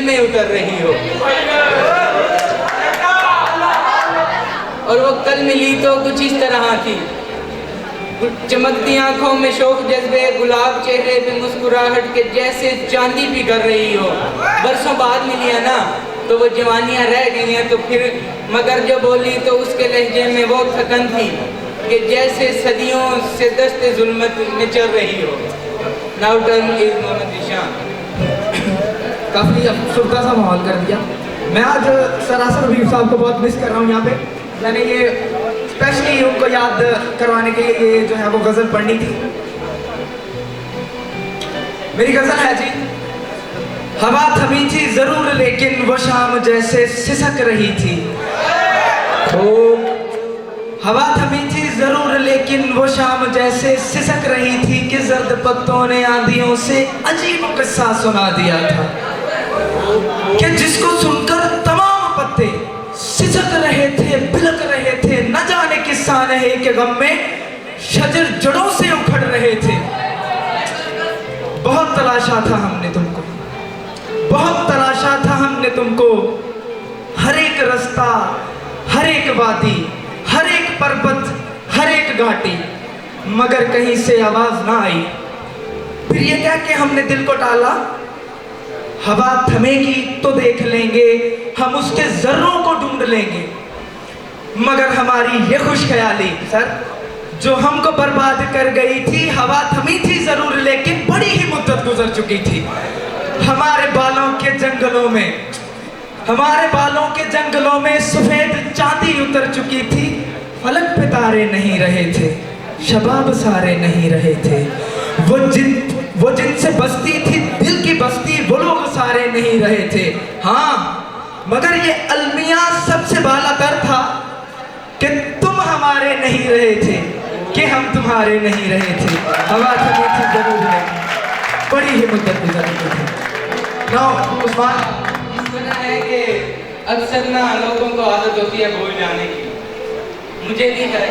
में उतर रही हो। और वो कल मिली तो कुछ इस तरह थी, चमकती आंखों में शौक जज्बे, गुलाब चेहरे पे मुस्कुराहट के जैसे चांदी पिघल रही हो। बरसों बाद मिली है ना तो वो जवानियां रह गई हैं, तो फिर मगर जो बोली तो उसके लहजे में वो थकन थी कि जैसे सदियों से दस्ते जुल्मत में चल रही हो। Now turn is Mohammad Ishan. काफ़ी खूबसूरत सा माहौल कर दिया। मैं आज सरासर हबीब साहब को बहुत मिस कर रहा हूँ यहाँ पे। मैंने ये स्पेशली उनको याद करवाने के लिए ये जो है वो गज़ल पढ़नी थी। मेरी गज़ल है जी। हवा थमी थी ज़रूर लेकिन वो शाम जैसे सिसक रही थी। हवा थमी थी ज़रूर लेकिन वो शाम जैसे सिसक रही थी कि जर्द पत्तों ने आंधियों से अजीब किस्सा सुना दिया था कि जिसको सुनकर तमाम पत्ते सिसक रहे थे, बिलक रहे थे, न जाने किस सानहे के गम में शजर जड़ों से उखड़ रहे थे। बहुत तलाशा था हमने तुमको, बहुत तलाशा था हमने तुमको, हर एक रास्ता, हर एक वादी, हर एक पर्वत, हर एक घाटी, मगर कहीं से आवाज ना आई। फिर ये कह के हमने दिल को टाला, हवा थमेगी तो देख लेंगे, हम उसके जर्रों को ढूंढ लेंगे। मगर हमारी ये खुश ख्याली सर जो हमको बर्बाद कर गई थी, हवा थमी थी जरूर लेकिन बड़ी ही मुद्दत गुजर चुकी थी। हमारे बालों के जंगलों में, हमारे बालों के जंगलों में सफेद चांदी उतर चुकी थी। फलक पे तारे नहीं रहे थे, शबाब सारे नहीं रहे थे। वो जिनसे बसती थी दिल की बस्ती, वो लोग सारे नहीं रहे थे। हाँ मगर ये अलमिया सबसे बालातर था कि तुम हमारे नहीं रहे थे, कि हम तुम्हारे नहीं रहे थे। हवा थमी थी जरूर है, बड़ी ही मुद्दत गुजर चुकी थी। नो उस्मान, सुना है कि अक्सर ना लोगों को आदत होती है भूल जाने की, मुझे भी है।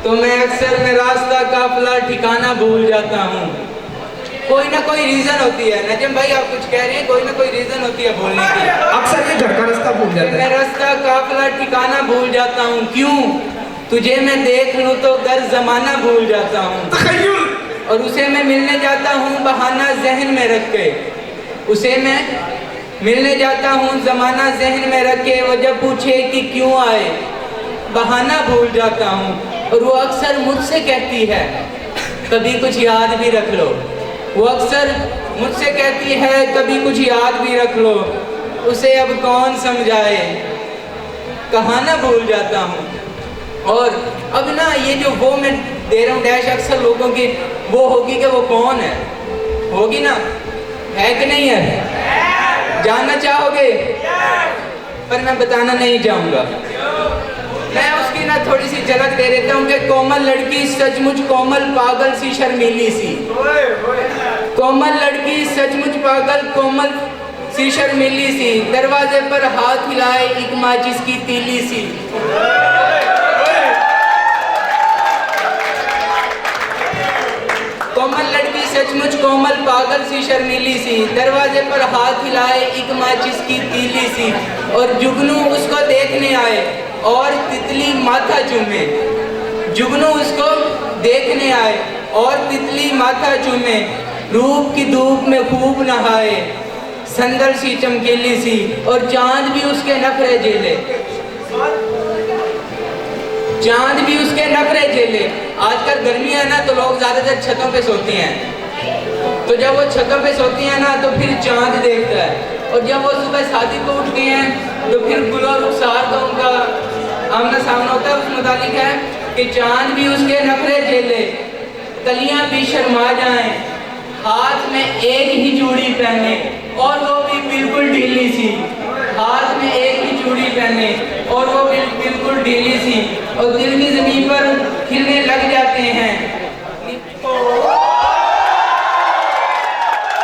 तो मैं अक्सर में रास्ता काफिला ठिकाना भूल जाता हूँ। कोई ना कोई रीजन होती है। नजम भाई आप कुछ कह रहे हैं, कोई ना कोई रीजन होती है बोलने की। अक्सर ये घर का रास्ता भूल जाता है। मैं रास्ता काफिला ठिकाना भूल जाता हूँ। क्यों? तुझे मैं देख लूँ तो दर जमाना भूल जाता हूँ, और उसे मैं मिलने जाता हूँ बहाना जहन में रख के। उसे मैं मिलने जाता हूँ जमाना जहन में रख के। वो जब पूछे कि क्यों आए, बहाना भूल जाता हूँ। और वो अक्सर मुझसे कहती है कभी कुछ याद भी रख लो। वो अक्सर मुझसे कहती है कभी कुछ याद भी रख लो। उसे अब कौन समझाए, कहाना भूल जाता हूँ। और अब ना ये जो वो मैं दे रहा हूँ डैश, अक्सर लोगों की वो होगी कि वो कौन है, होगी ना, है कि नहीं है? जानना चाहोगे? पर मैं बताना नहीं चाहूँगा। मैं उसकी ना थोड़ी सी झलक दे देता हूँ कि कोमल लड़की सचमुच कोमल पागल सी शर्मीली सी। कोमल लड़की सचमुच पागल कोमल सी शर्मीली सी, दरवाजे पर हाथ हिलाए एक माचिस की तीली सी। कोमल लड़की सचमुच कोमल पागल सी शर्मीली सी, दरवाजे पर हाथ हिलाए एक माचिस की तीली सी। और जुगनू उसको देखने आए और तितली माथा चूमे। जुगनू उसको देखने आए और तितली माथा चूमे। रूप की धूप में खूब नहाए, संदल सी चमकीली सी, और चांद भी उसके नखरे झेले। चांद भी उसके नखरे झेले। आजकल गर्मी है ना तो लोग ज्यादातर छतों पे सोते हैं। तो जब वो छतों पे सोती हैं ना तो फिर चांद देखता है। और जब वो सुबह शादी को उठती हैं तो फिर गुल और रुखसार का उनका आमना सामना होता है। उस मुतालिक है कि चांद भी उसके नखरे झेले, कलियां भी शर्मा जाएं, हाथ में एक ही चूड़ी पहने और वो भी बिल्कुल ढीली सी। हाथ में एक ही चूड़ी पहने और वो बिल्कुल ढीली सी, और दिल की जमीन पर खिलने लग जाते हैं